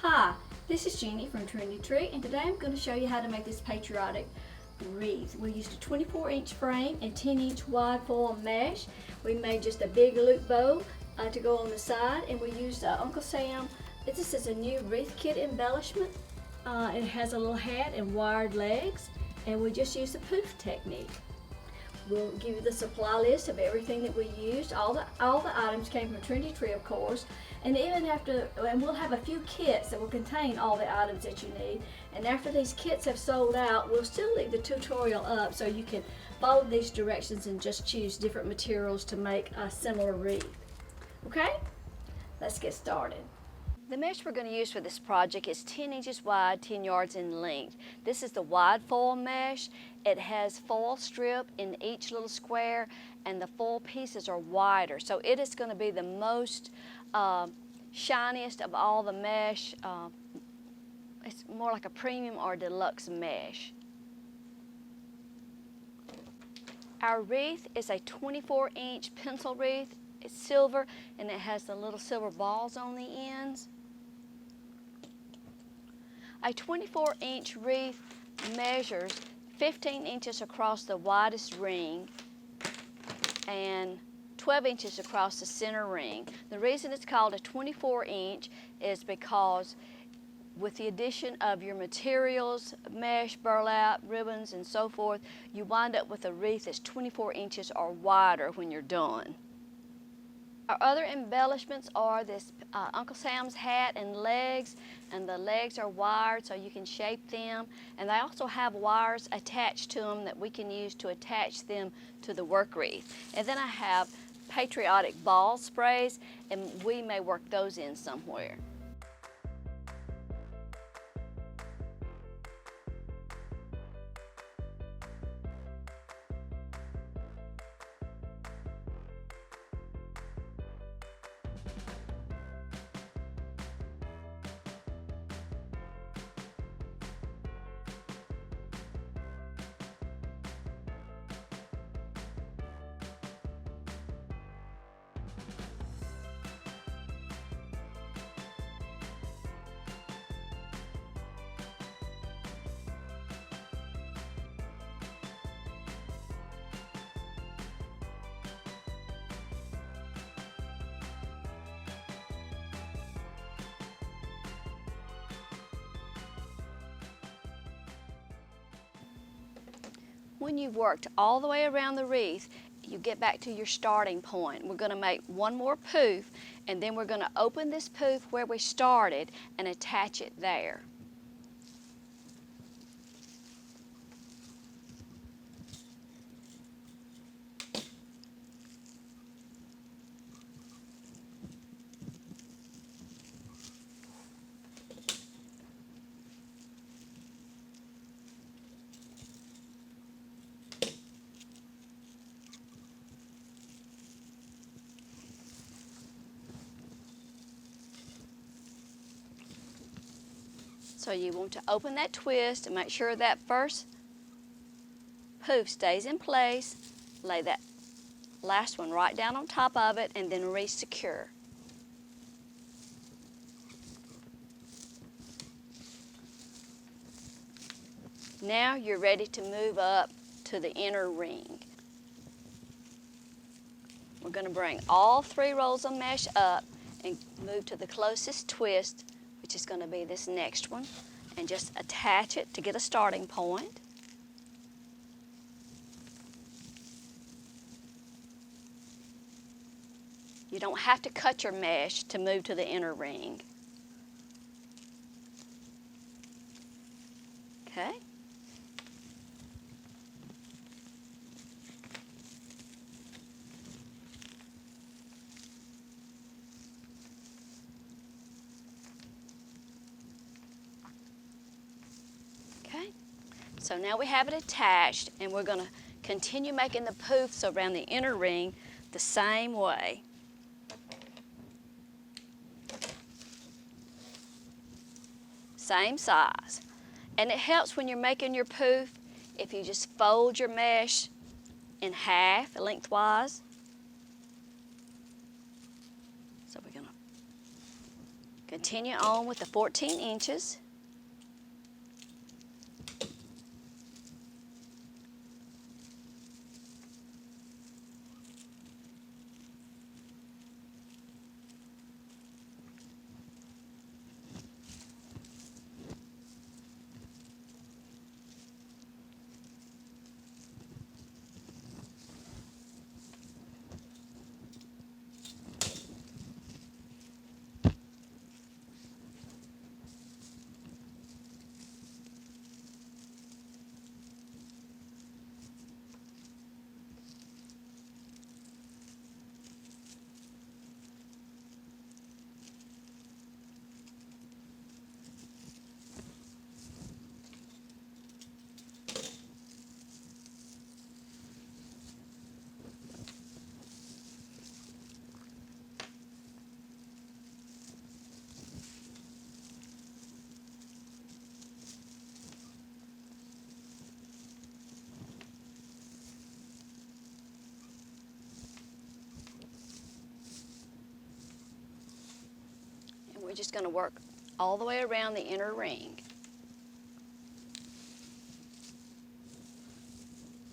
Hi, this is Jeannie from Trendy, and today I'm going to show you how to make this patriotic wreath. We used a 24-inch frame and 10-inch wide foil mesh. We made just a big loop bow to go on the side, and we used Uncle Sam. This is a new wreath kit embellishment. It has a little hat and wired legs, and we just used the poof technique. We'll give you the supply list of everything that we used. All the items came from Trendy, of course, and we'll have a few kits that will contain all the items that you need. And after these kits have sold out, we'll still leave the tutorial up so you can follow these directions and just choose different materials to make a similar wreath. Okay, let's get started. The mesh we're going to use for this project is 10 inches wide, 10 yards in length. This is the wide foil mesh. It has foil strip in each little square, and the foil pieces are wider. So it is going to be the most shiniest of all the mesh. It's more like a premium or deluxe mesh. Our wreath is a 24-inch pencil wreath. It's silver, and it has the little silver balls on the ends. A 24-inch wreath measures 15 inches across the widest ring and 12 inches across the center ring. The reason it's called a 24-inch is because with the addition of your materials, mesh, burlap, ribbons, and so forth, you wind up with a wreath that's 24 inches or wider when you're done. Our other embellishments are this Uncle Sam's hat and legs, and the legs are wired so you can shape them, and they also have wires attached to them that we can use to attach them to the work wreath. And then I have patriotic ball sprays, and we may work those in somewhere. When you've worked all the way around the wreath, you get back to your starting point. We're going to make one more poof, and then we're going to open this poof where we started and attach it there. So you want to open that twist and make sure that first poof stays in place. Lay that last one right down on top of it and then re-secure. Now you're ready to move up to the inner ring. We're going to bring all 3 rolls of mesh up and move to the closest twist, which is going to be this next one, and just attach it to get a starting point. You don't have to cut your mesh to move to the inner ring. Okay. So now we have it attached, and we're going to continue making the poofs around the inner ring the same way. Same size. And it helps when you're making your poof if you just fold your mesh in half lengthwise. So we're going to Continue on with the 14 inches. We're just going to work all the way around the inner ring.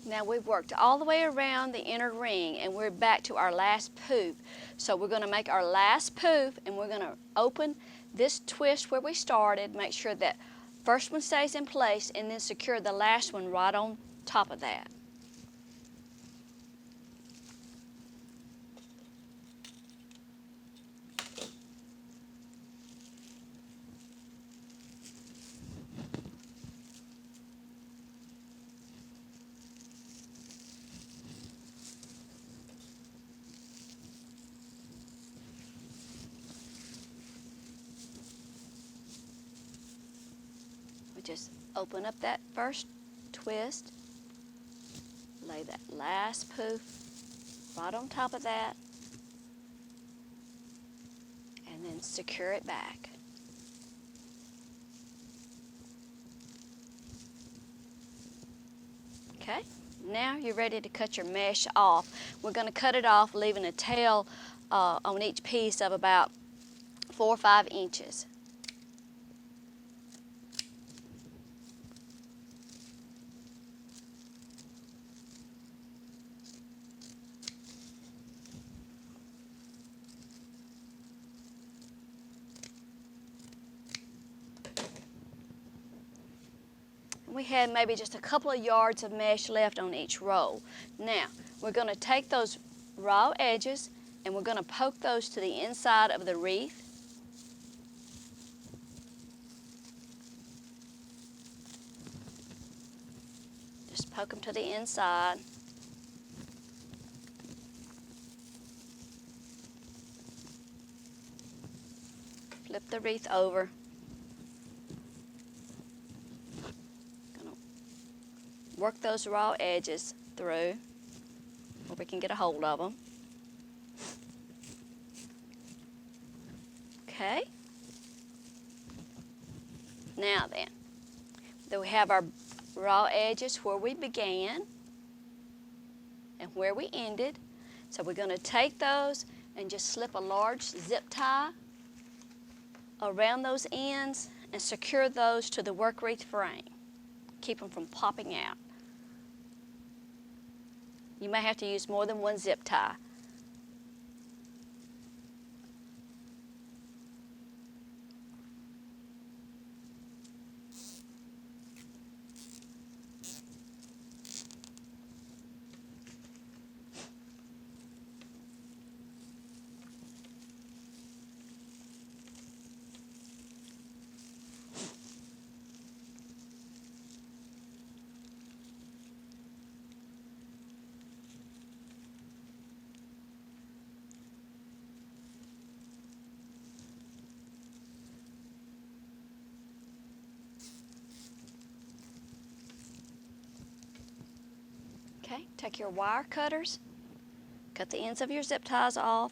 Now we've worked all the way around the inner ring and we're back to our last poop. So we're going to make our last poop and we're going to open this twist where we started, make sure that first one stays in place and then secure the last one right on top of that. Just open up that first twist, lay that last poof right on top of that, and then secure it back. Okay, now you're ready to cut your mesh off. We're going to cut it off, leaving a tail on each piece of about 4 or 5 inches. We had maybe just a couple of yards of mesh left on each roll. Now, we're going to take those raw edges and we're going to poke those to the inside of the wreath. Just poke them to the inside. Flip the wreath over. Work those raw edges through where we can get a hold of them. Okay. Now then we have our raw edges where we began and where we ended. So we're going to take those and just slip a large zip tie around those ends and secure those to the work wreath frame. Keep them from popping out. You may have to use more than one zip tie. Okay, take your wire cutters, cut the ends of your zip ties off.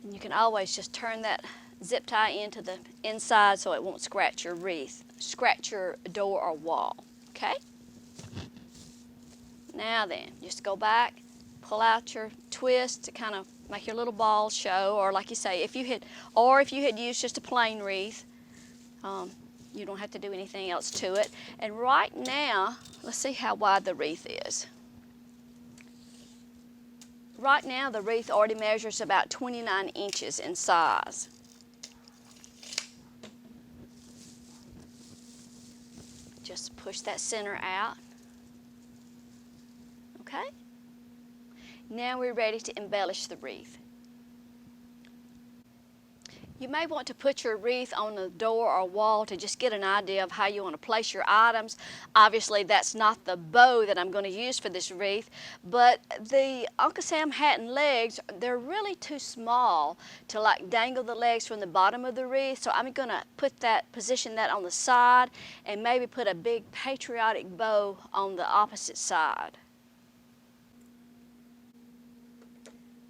And you can always just turn that zip tie into the inside so it won't scratch your wreath, scratch your door or wall, okay? Now then, just go back pull out your twist to kind of make your little ball show, or like you say, if you had used just a plain wreath, you don't have to do anything else to it. And right now, let's see how wide the wreath is. Right now, the wreath already measures about 29 inches in size. Just push that center out. Okay? Now we're ready to embellish the wreath. You may want to put your wreath on the door or wall to just get an idea of how you want to place your items. Obviously, that's not the bow that I'm going to use for this wreath, but the Uncle Sam hat and legs, they're really too small to like dangle the legs from the bottom of the wreath, so I'm going to position that on the side and maybe put a big patriotic bow on the opposite side.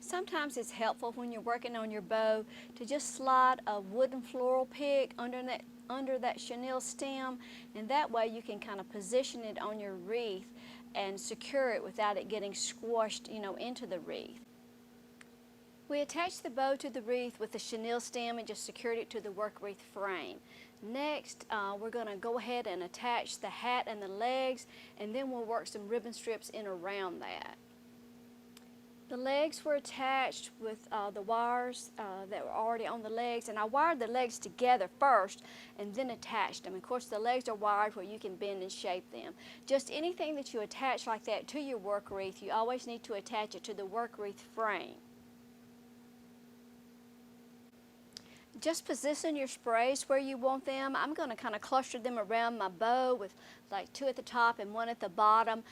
Sometimes it's helpful when you're working on your bow to just slide a wooden floral pick under that chenille stem, and that way you can kind of position it on your wreath and secure it without it getting squashed, into the wreath. We attached the bow to the wreath with the chenille stem and just secured it to the work wreath frame. Next, we're going to go ahead and attach the hat and the legs, and then we'll work some ribbon strips in around that. The legs were attached with the wires that were already on the legs, and I wired the legs together first and then attached them. Of course, the legs are wired where you can bend and shape them. Just anything that you attach like that to your work wreath, you always need to attach it to the work wreath frame. Just position your sprays where you want them. I'm going to kind of cluster them around my bow with like 2 at the top and 1 at the bottom,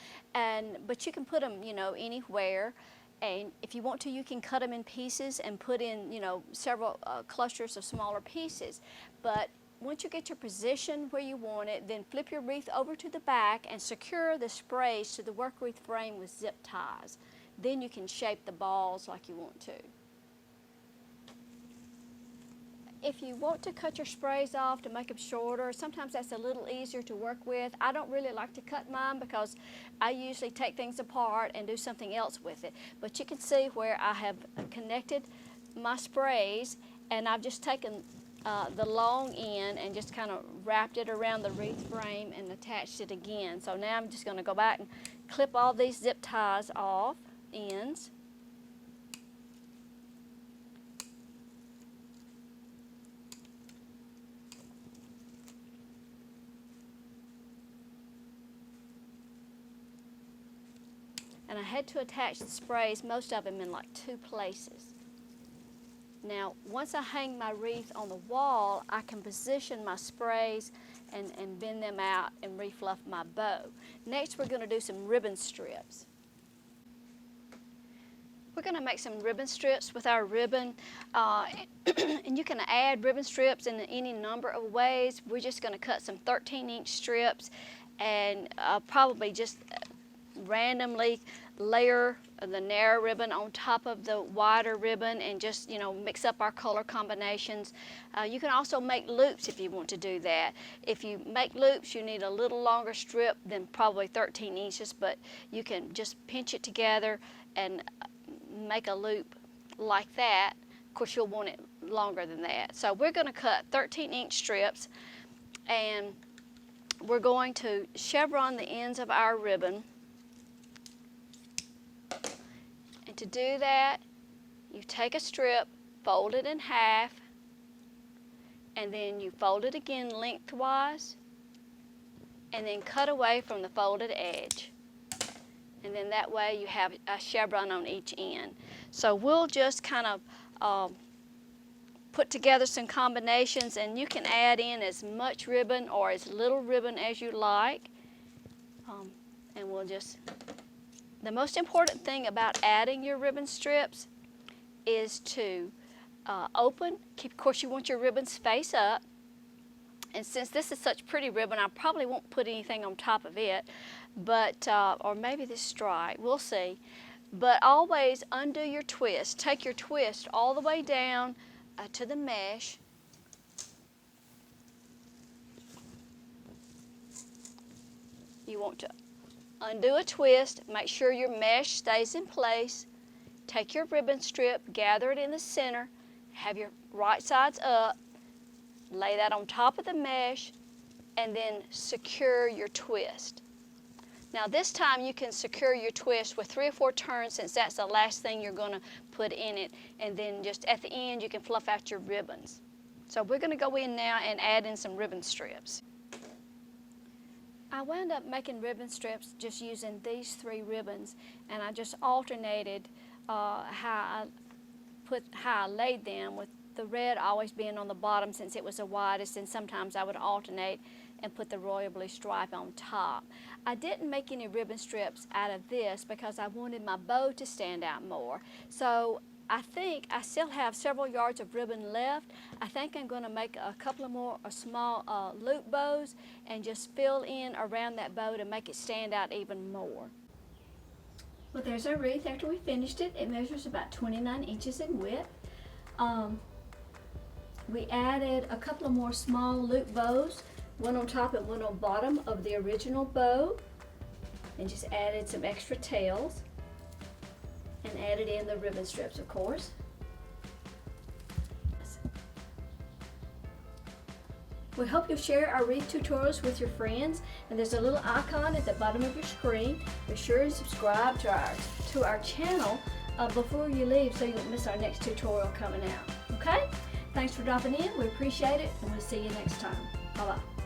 but you can put them, anywhere. And if you want to, you can cut them in pieces and put in, several clusters of smaller pieces. But once you get your position where you want it, then flip your wreath over to the back and secure the sprays to the work wreath frame with zip ties. Then you can shape the balls like you want to. If you want to cut your sprays off to make them shorter, sometimes that's a little easier to work with. I don't really like to cut mine because I usually take things apart and do something else with it. But you can see where I have connected my sprays, and I've just taken the long end and just kind of wrapped it around the wreath frame and attached it again. So now I'm just going to go back and clip all these zip ties off ends. And I had to attach the sprays, most of them in like 2 places. Now, once I hang my wreath on the wall, I can position my sprays and bend them out and refluff my bow. Next, we're going to do some ribbon strips. We're going to make some ribbon strips with our ribbon, and you can add ribbon strips in any number of ways. We're just going to cut some 13-inch strips and probably just randomly layer the narrow ribbon on top of the wider ribbon and just mix up our color combinations. You can also make loops if you want to do that. If you make loops, you need a little longer strip than probably 13 inches, but you can just pinch it together and make a loop like that. Of course, you'll want it longer than that. So we're going to cut 13-inch strips, and we're going to chevron the ends of our ribbon. And to do that, you take a strip, fold it in half, and then you fold it again lengthwise, and then cut away from the folded edge. And then that way you have a chevron on each end. So we'll just kind of put together some combinations, and you can add in as much ribbon or as little ribbon as you like. And we'll just... The most important thing about adding your ribbon strips is to open. Of course, you want your ribbons face up. And since this is such pretty ribbon, I probably won't put anything on top of it, but or maybe this stripe, we'll see. But always undo your twist. Take your twist all the way down to the mesh. You want to Undo a twist, make sure your mesh stays in place. Take your ribbon strip, gather it in the center, have your right sides up, lay that on top of the mesh, and then secure your twist. Now this time you can secure your twist with 3 or 4 turns, since that's the last thing you're going to put in it, and then just at the end you can fluff out your ribbons. So we're going to go in now and add in some ribbon strips. I wound up making ribbon strips just using these 3 ribbons, and I just alternated how I laid them, with the red always being on the bottom since it was the widest, and sometimes I would alternate and put the royal blue stripe on top. I didn't make any ribbon strips out of this because I wanted my bow to stand out more. So I think I still have several yards of ribbon left. I think I'm going to make a couple of more small loop bows and just fill in around that bow to make it stand out even more. Well, there's our wreath after we finished it. It measures about 29 inches in width. We added a couple of more small loop bows, one on top and one on bottom of the original bow, and just added some extra tails and added in the ribbon strips, of course. We hope you'll share our wreath tutorials with your friends, and there's a little icon at the bottom of your screen. Be sure to subscribe to our channel before you leave so you won't miss our next tutorial coming out. Okay? Thanks for dropping in. We appreciate it, and we'll see you next time. Bye-bye.